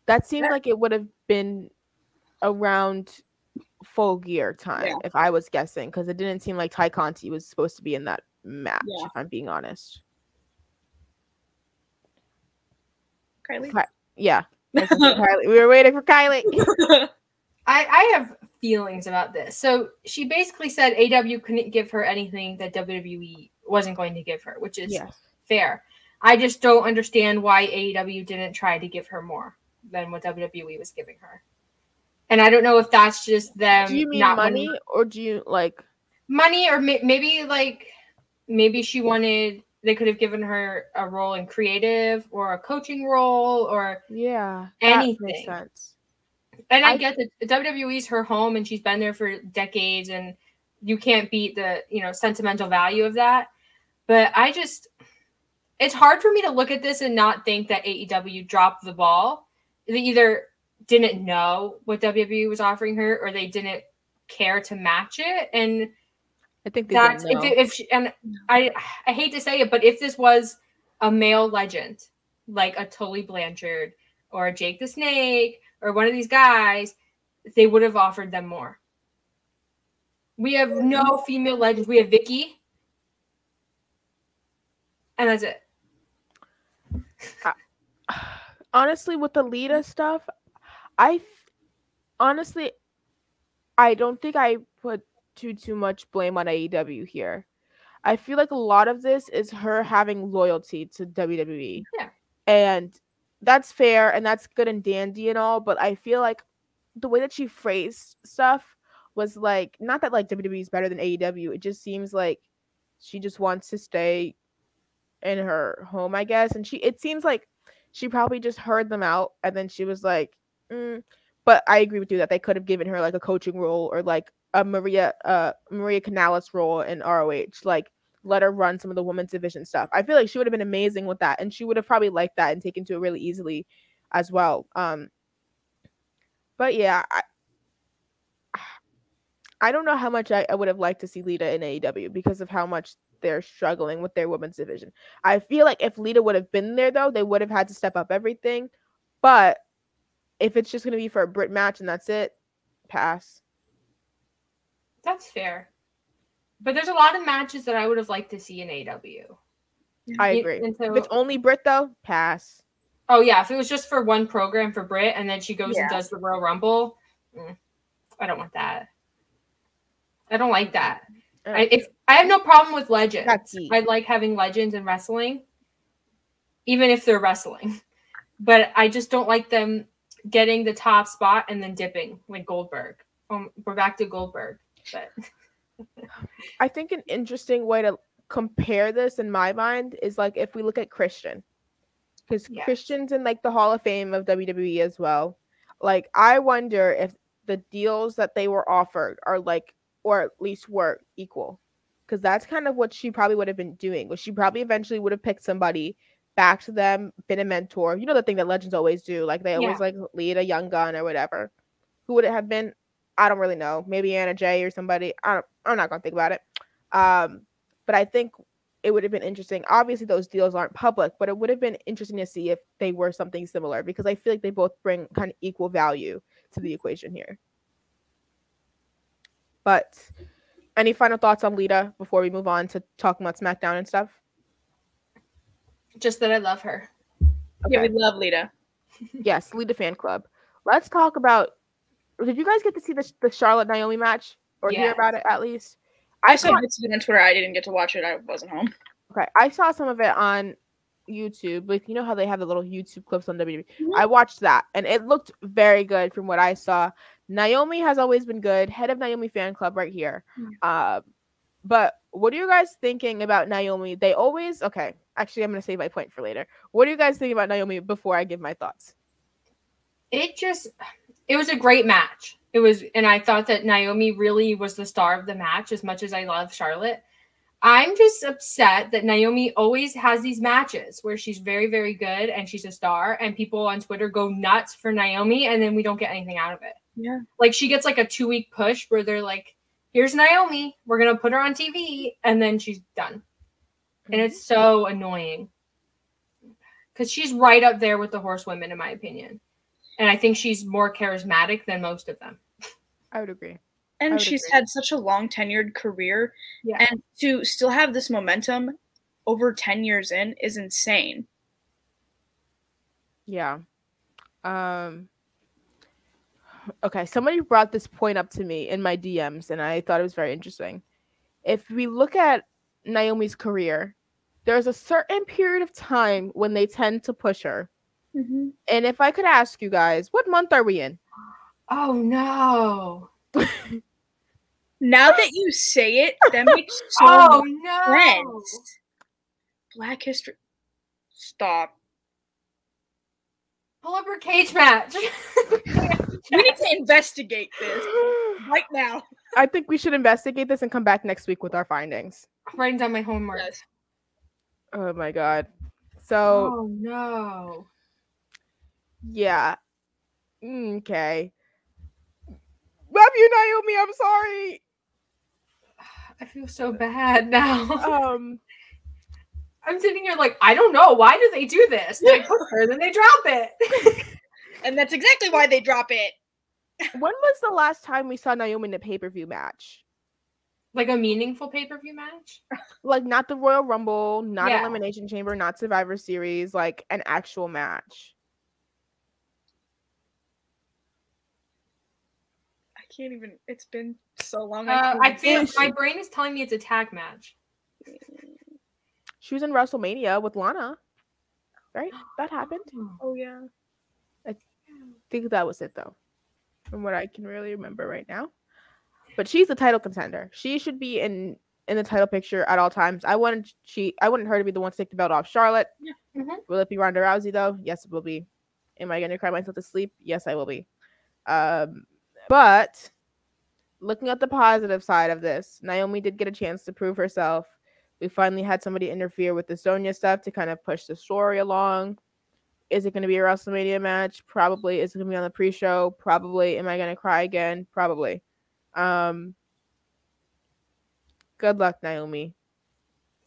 That seemed like it would have been around Full Gear time, if I was guessing, because it didn't seem like Ty Conti was supposed to be in that match, if I'm being honest. Kiley? Yeah. Kiley. We were waiting for Kiley. I have feelings about this. So she basically said AEW couldn't give her anything that WWE wasn't going to give her, which is fair. I just don't understand why AEW didn't try to give her more than what WWE was giving her. And I don't know if that's just them. Do you mean money, or do you like money, or maybe she wanted, they could have given her a role in creative or a coaching role or anything. That makes sense. And I get that WWE's her home and she's been there for decades, and you can't beat the sentimental value of that. But it's hard for me to look at this and not think that AEW dropped the ball. They either didn't know what WWE was offering her, or they didn't care to match it. And I think that's I hate to say it, but if this was a male legend like a Tully Blanchard or a Jake the Snake or one of these guys, they would have offered them more. We have no female legends. We have Vicky, and that's it. Honestly, with the Lita stuff, I don't think I put too much blame on AEW here. I feel like a lot of this is her having loyalty to WWE. Yeah. And that's fair and that's good and dandy and all, but I feel like the way that she phrased stuff was like, not that like WWE is better than AEW, it just seems like she just wants to stay in her home, I guess. And it seems like she probably just heard them out and then she was like, But I agree with you that they could have given her like a coaching role or like a Maria Kanellis role in ROH, like let her run some of the women's division stuff. I feel like she would have been amazing with that, and she would have probably liked that and taken to it really easily as well. But yeah, I don't know how much I would have liked to see Lita in AEW because of how much they're struggling with their women's division. I feel like if Lita would have been there, though, they would have had to step up everything. But if it's just going to be for a Britt match and that's it, pass. That's fair. But there's a lot of matches that I would have liked to see in AEW. I agree. If it's only Britt, though, pass. Oh, yeah. If it was just for one program for Britt and then she goes and does the Royal Rumble, I don't want that. I don't like that. I have no problem with legends. I like having legends in wrestling, even if they're wrestling. But I just don't like them getting the top spot and then dipping like Goldberg. We're back to Goldberg. But I think an interesting way to compare this in my mind is like if we look at Christian. Because Christian's in like the Hall of Fame of WWE as well. Like, I wonder if the deals that they were offered are like, or at least were equal, because that's kind of what she probably would have been doing. Was she probably eventually would have picked somebody, back to them, been a mentor. You know, the thing that legends always do, like they always like lead a young gun or whatever. Who would it have been? I don't really know. Maybe Anna Jay or somebody. I'm not gonna think about it. But I think it would have been interesting. Obviously, those deals aren't public, but it would have been interesting to see if they were something similar, because I feel like they both bring kind of equal value to the equation here. But any final thoughts on Lita before we move on to talking about SmackDown and stuff? Just that I love her. Okay. Yeah, we love Lita. Yes, Lita fan club. Let's talk about. Did you guys get to see the Charlotte Naomi match or hear about it at least? I saw bits of it on Twitter. I didn't get to watch it. I wasn't home. Okay, I saw some of it on YouTube. Like, you know how they have the little YouTube clips on WWE? Mm-hmm. I watched that, and it looked very good from what I saw. Naomi has always been good. Head of Naomi fan club right here. Mm-hmm. But what are you guys thinking about Naomi? They always... Okay, actually, I'm going to save my point for later. What do you guys think about Naomi before I give my thoughts? It was a great match. And I thought that Naomi really was the star of the match as much as I love Charlotte. I'm just upset that Naomi always has these matches where she's very, very good and she's a star, and people on Twitter go nuts for Naomi, and then we don't get anything out of it. Yeah. Like, she gets like a 2-week push where they're like, here's Naomi, we're going to put her on TV, and then she's done. Mm-hmm. And it's so annoying. Because she's right up there with the horsewomen, in my opinion. And I think she's more charismatic than most of them. I would agree. And she's had such a long tenured career. Yeah. And to still have this momentum over 10 years in is insane. Yeah. Okay, somebody brought this point up to me in my DMs, and I thought it was very interesting. If we look at Naomi's career, there's a certain period of time when they tend to push her. Mm-hmm. And if I could ask you guys, what month are we in? Oh, no. Now that you say it, that makes so much sense. Black History. Stop. Pull up her cage match. We need to investigate this right now. I think we should investigate this and come back next week with our findings. I'm writing down my homework. Yes. Oh, my God. So. Oh, no. Yeah. Okay. Love you, Naomi. I'm sorry. I feel so bad now. I'm sitting here like, I don't know. Why do they do this? They push her, then they drop it. And that's exactly why they drop it. When was the last time we saw Naomi in a pay-per-view match? Like a meaningful pay-per-view match? Like not the Royal Rumble, not Elimination Chamber, not Survivor Series, like an actual match. Can't even. It's been so long. I feel my brain is telling me it's a tag match. She was in WrestleMania with Lana, right? That happened. Oh yeah. I think that was it though, from what I can really remember right now. But she's the title contender. She should be in the title picture at all times. I wanted her to be the one to take the belt off Charlotte. Yeah. Mm-hmm. Will it be Ronda Rousey though? Yes, it will be. Am I going to cry myself to sleep? Yes, I will be. But looking at the positive side of this, Naomi did get a chance to prove herself. We finally had somebody interfere with the Sonya stuff to kind of push the story along. Is it going to be a WrestleMania match? Probably. Is it going to be on the pre-show? Probably. Am I going to cry again? Probably. Good luck, Naomi.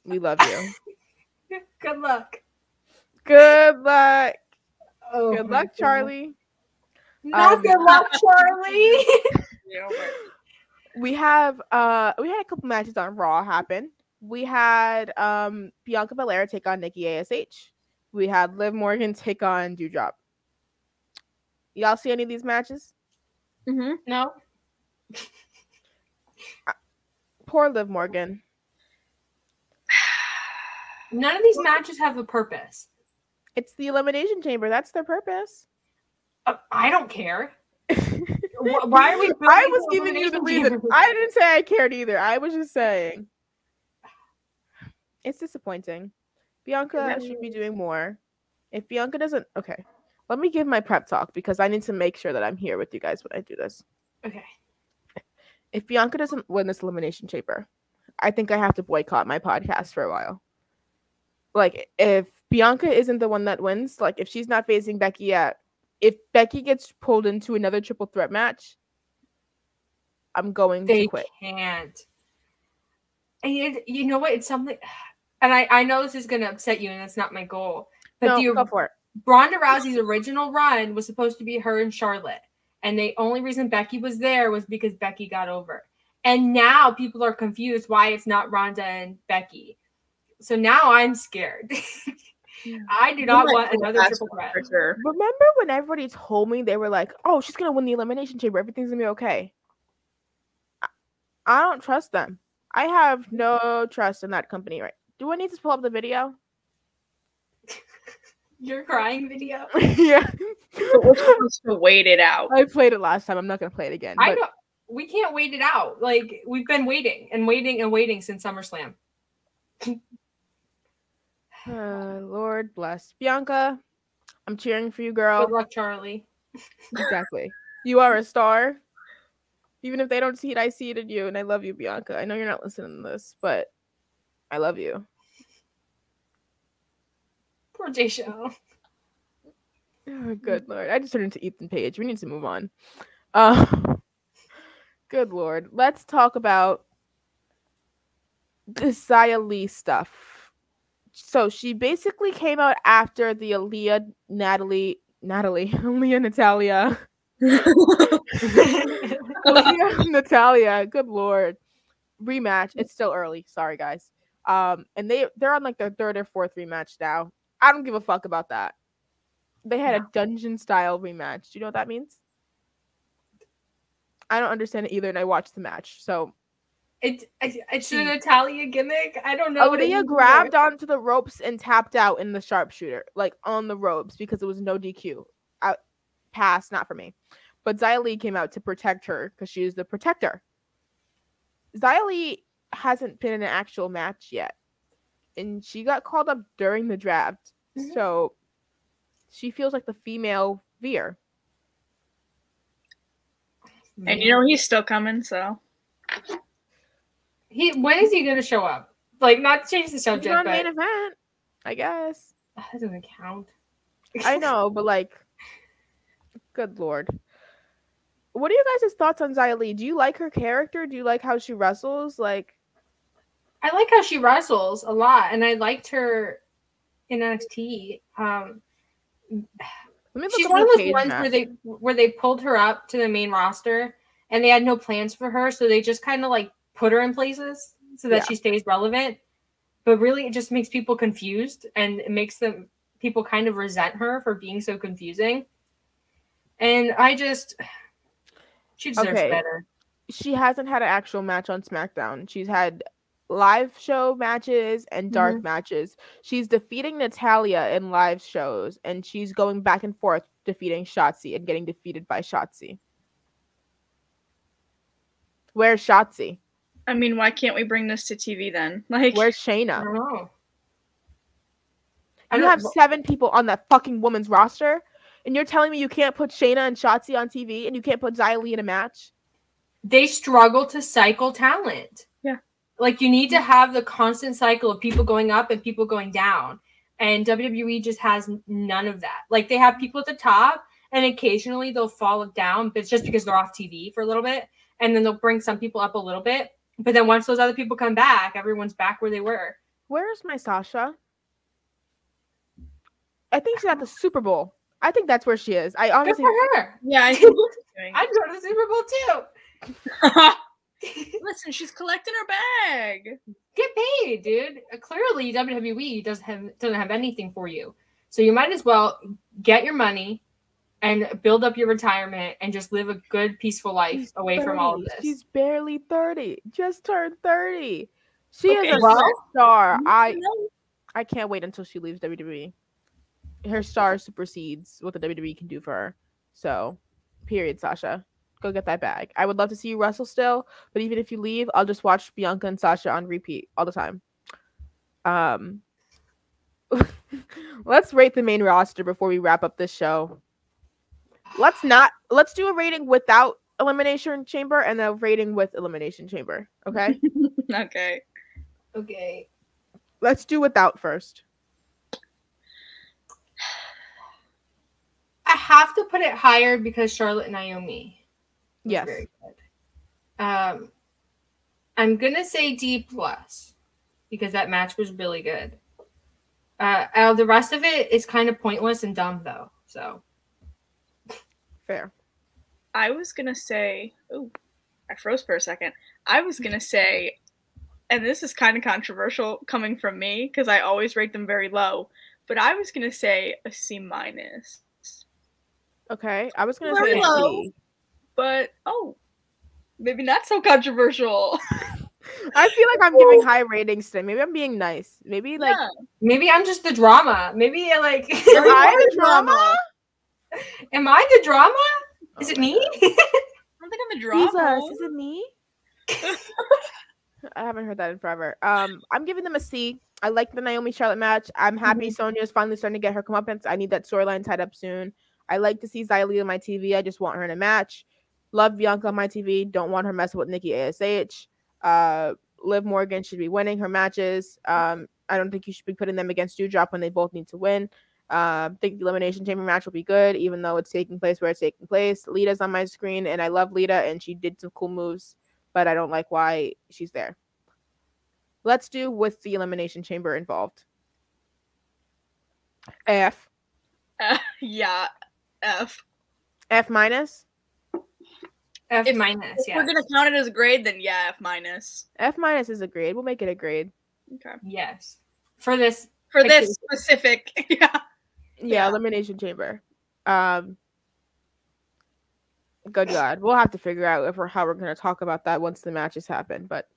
We love you. Good luck. Good luck. Oh, Good luck, Charlie. Not good luck, Charlie. We had a couple matches on Raw happen. We had Bianca Belair take on Nikki ASH. We had Liv Morgan take on Doudrop. Y'all see any of these matches? Mm-hmm. No. Poor Liv Morgan. None of these matches have a purpose. It's the Elimination Chamber. That's their purpose. I don't care. Why are we? I was giving you the reason. I didn't say I cared either. I was just saying. It's disappointing. Bianca should be doing more. If Bianca doesn't... Okay. Let me give my prep talk because I need to make sure that I'm here with you guys when I do this. Okay. If Bianca doesn't win this Elimination Chamber, I think I have to boycott my podcast for a while. Like, if Bianca isn't the one that wins, like, if she's not facing Becky yet, if Becky gets pulled into another triple threat match, I'm going to quit. They can't. And you know what? It's something... And I know this is going to upset you, and that's not my goal. But no, go for it. Ronda Rousey's original run was supposed to be her and Charlotte. And the only reason Becky was there was because Becky got over. And now people are confused why it's not Ronda and Becky. So now I'm scared. I do not want another triple threat. Sure. Remember when everybody told me, they were like, oh, she's going to win the Elimination Chamber. Everything's going to be okay. I don't trust them. I have no trust in that company, right? Do I need to pull up the video? Your crying video? Yeah. We're supposed to wait it out. I played it last time. I'm not going to play it again. I know. We can't wait it out. Like, we've been waiting and waiting and waiting since SummerSlam. Lord bless. Bianca, I'm cheering for you, girl. Good luck, Charlie. Exactly. You are a star. Even if they don't see it, I see it in you. And I love you, Bianca. I know you're not listening to this, but I love you. Poor Jaychele. Oh, good Lord. I just turned into Ethan Page. We need to move on. Good Lord. Let's talk about the Xia Li stuff. So she basically came out after the Aliyah Natalya Natalya, good Lord, rematch. It's still early. Sorry, guys. And they're on like their third or fourth rematch now. I don't give a fuck about that. They had a dungeon style rematch. Do you know what that means? I don't understand it either, and I watched the match. So it's a Natalya gimmick. I don't know. Aliyah grabbed onto the ropes and tapped out in the sharpshooter, like on the ropes, because it was no DQ. Pass, not for me. But Xia Li came out to protect her because she is the protector. Xia Li hasn't been in an actual match yet. And she got called up during the draft. Mm-hmm. So she feels like the female Veer. And you know he's still coming, so. When is he going to show up? Like, not to change the subject, He's on main event, I guess. That doesn't count. I know, but like, good Lord. What are you guys' thoughts on Xia Li? Do you like her character? Do you like how she wrestles? Like, I like how she wrestles a lot, and I liked her in NXT. She's one of those ones where they pulled her up to the main roster, and they had no plans for her, so they just kind of like put her in places so that she stays relevant. But really, it just makes people confused, and it makes people kind of resent her for being so confusing. And she deserves better. She hasn't had an actual match on SmackDown. She's had live show matches and dark matches. She's defeating Natalya in live shows, and she's going back and forth defeating Shotzi and getting defeated by Shotzi. Where's Shotzi? I mean, why can't we bring this to TV then? Like, where's Shayna? I don't know. You have 7 people on that fucking woman's roster, and you're telling me you can't put Shayna and Shotzi on TV, and you can't put Xia Li in a match? They struggle to cycle talent. Yeah. Like, you need to have the constant cycle of people going up and people going down. And WWE just has none of that. Like, they have people at the top, and occasionally they'll fall down, but it's just because they're off TV for a little bit. And then they'll bring some people up a little bit. But then once those other people come back, everyone's back where they were. Where's my Sasha? I think she's at the Super Bowl. I think that's where she is. I Good honestly, for her. Yeah, I think I'd go to the Super Bowl too. Listen, she's collecting her bag. Get paid, dude. Clearly, WWE doesn't have anything for you, so you might as well get your money and build up your retirement and just live a good, peaceful life away from all of this. She's barely 30. Just turned 30. She Okay, is a well, star. I can't wait until she leaves WWE. Her star supersedes what the WWE can do for her. So, period, Sasha. Go get that bag. I would love to see you wrestle still, but even if you leave, I'll just watch Bianca and Sasha on repeat all the time. Let's rate the main roster before we wrap up this show. Let's do a rating without Elimination Chamber and a rating with Elimination Chamber. Okay? Okay. Let's do without first. I have to put it higher because Charlotte and Naomi. Yes. Very good. I'm gonna say D+ because that match was really good. The rest of it is kind of pointless and dumb though. So fair. I was gonna say, I froze for a second. I was gonna say, and this is kind of controversial coming from me because I always rate them very low, but I was gonna say a C-. Okay, I was gonna Very say low. a C. But maybe not so controversial. I feel like I'm giving high ratings today. Maybe I'm being nice. Maybe like maybe I'm just the drama. Maybe like am I the drama? Am I the drama? Is it me? I don't think I'm the drama. Jesus, is it me? I haven't heard that in forever. I'm giving them a C. I like the Naomi Charlotte match. I'm happy Sonya's finally starting to get her comeuppance. I need that storyline tied up soon. I like to see Xia Li on my TV. I just want her in a match. Love Bianca on my TV. Don't want her messing with Nikki ASH. Liv Morgan should be winning her matches. I don't think you should be putting them against Doudrop when they both need to win. Think the Elimination Chamber match will be good, even though it's taking place where it's taking place. Lita's on my screen, and I love Lita, and she did some cool moves, but I don't like why she's there. Let's do with the Elimination Chamber involved. F. Yeah, F. F minus? F minus, If we're gonna count it as a grade, then yeah, F minus. F minus is a grade. We'll make it a grade. Okay. Yes. For this specific. Yeah, Elimination Chamber. Good God. We'll have to figure out how we're gonna talk about that once the matches happen, but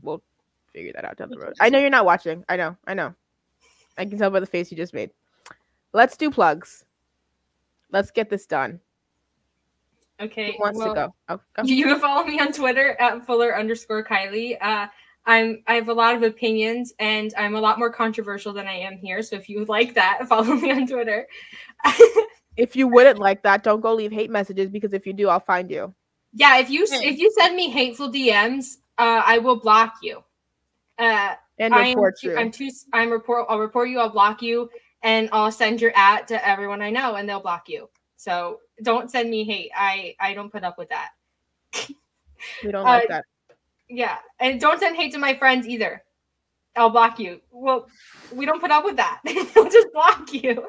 we'll figure that out down the road. I know you're not watching. I know. I can tell by the face you just made. Let's do plugs. Let's get this done. Okay. Who wants to go? Oh, go. You can follow me on Twitter at Fuller_Kiley. I have a lot of opinions and I'm a lot more controversial than I am here. So if you would like that, follow me on Twitter. If you wouldn't like that, don't go leave hate messages because if you do, I'll find you. Yeah, if you send me hateful DMs, I will block you. And report you. I'll report you. I'll block you, and I'll send your @ to everyone I know, and they'll block you. So don't send me hate. I don't put up with that. We don't like that. Yeah, and don't send hate to my friends either. I'll block you. Well, we don't put up with that. We'll just block you.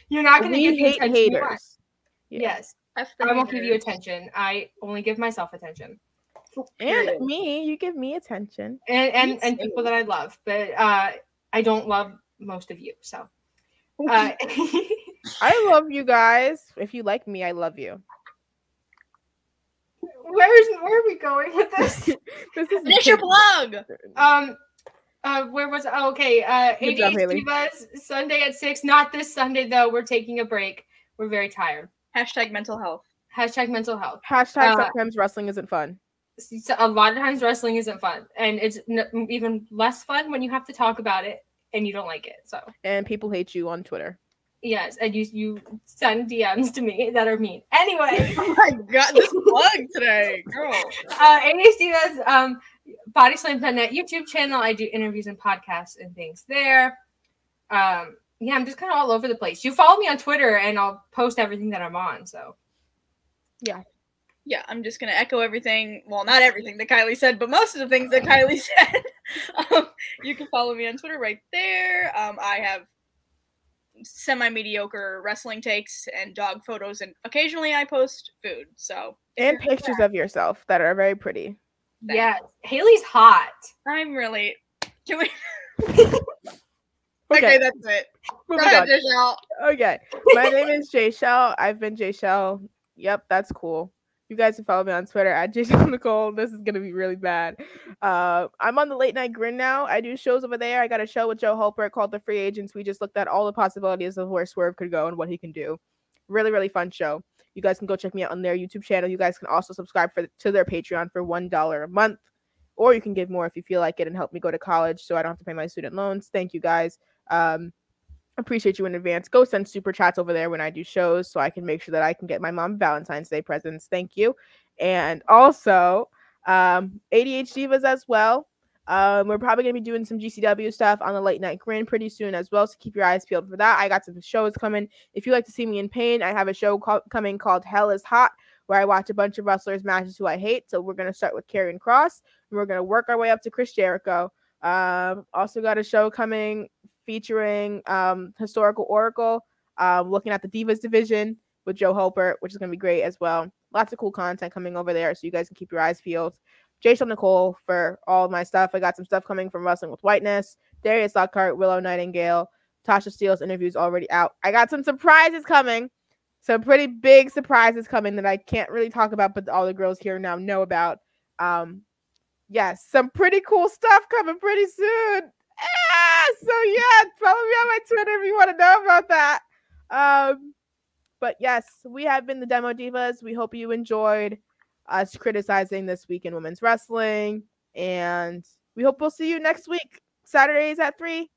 You're not going to get the attention haters. you want. Yeah. Yes. I won't give you attention. I only give myself attention. And me. You give me attention. And people that I love. But I don't love most of you. So I love you guys. If you like me, I love you. Where are we going with this? This is Finish your plug. Where was it? Oh, okay. AEW Divas Sunday at 6. Not this Sunday though. We're taking a break. We're very tired. #mental health. #mental health. Sometimes wrestling isn't fun. So a lot of times wrestling isn't fun, and it's even less fun when you have to talk about it and you don't like it. So and people hate you on Twitter. Yes, and you send DMs to me that are mean. Anyway, oh my God, this plug today, girl. AEW Bodyslam.net YouTube channel. I do interviews and podcasts and things there. Yeah, I'm just kind of all over the place. You follow me on Twitter, and I'll post everything that I'm on. So, yeah. yeah, I'm just going to echo everything. Well, not everything that Kiley said, but most of the things that Kiley said. You can follow me on Twitter right there. I have semi-mediocre wrestling takes and dog photos, and occasionally I post food. So and pictures of yourself that are very pretty. Yeah, Haley's hot. I'm really. Can we? Okay, that's it. Go moving ahead, on. Jaychele. Okay, my name is Jaychele. I've been Jaychele. Yep, that's cool. You guys can follow me on Twitter at Jaychele Nicole. This is gonna be really bad. I'm on the Late Night Grin now. I do shows over there. I got a show with Joe Holper called The Free Agents. We just looked at all the possibilities of where Swerve could go and what he can do. Really, really fun show. You guys can go check me out on their YouTube channel. You guys can also subscribe to their Patreon for $1 a month, or you can give more if you feel like it and help me go to college so I don't have to pay my student loans. Thank you guys. Appreciate you in advance. Go send super chats over there when I do shows so I can make sure that I can get my mom Valentine's Day presents. Thank you. And also ADH Divas as well. We're probably going to be doing some GCW stuff on the Late Night Grin pretty soon as well, so keep your eyes peeled for that. I got some shows coming. If you like to see me in pain, I have a show coming called Hell is Hot, where I watch a bunch of wrestlers' matches who I hate. So we're going to start with Karrion Kross, and we're going to work our way up to Chris Jericho. Also got a show coming featuring Historical Oracle, looking at the Divas division with Joe Holper, which is going to be great as well. Lots of cool content coming over there, so you guys can keep your eyes peeled. Jaychele Nicole for all of my stuff. I got some stuff coming from Wrestling with Whiteness, Darius Lockhart, Willow Nightingale, Tasha Steele's interviews already out. I got some surprises coming. Some pretty big surprises coming that I can't really talk about, but all the girls here now know about. Yes, some pretty cool stuff coming pretty soon. So yeah, follow me on my Twitter if you want to know about that. But yes, we have been the Demo Divas. We hope you enjoyed us criticizing this week in women's wrestling, and we hope we'll see you next week, Saturdays at 3.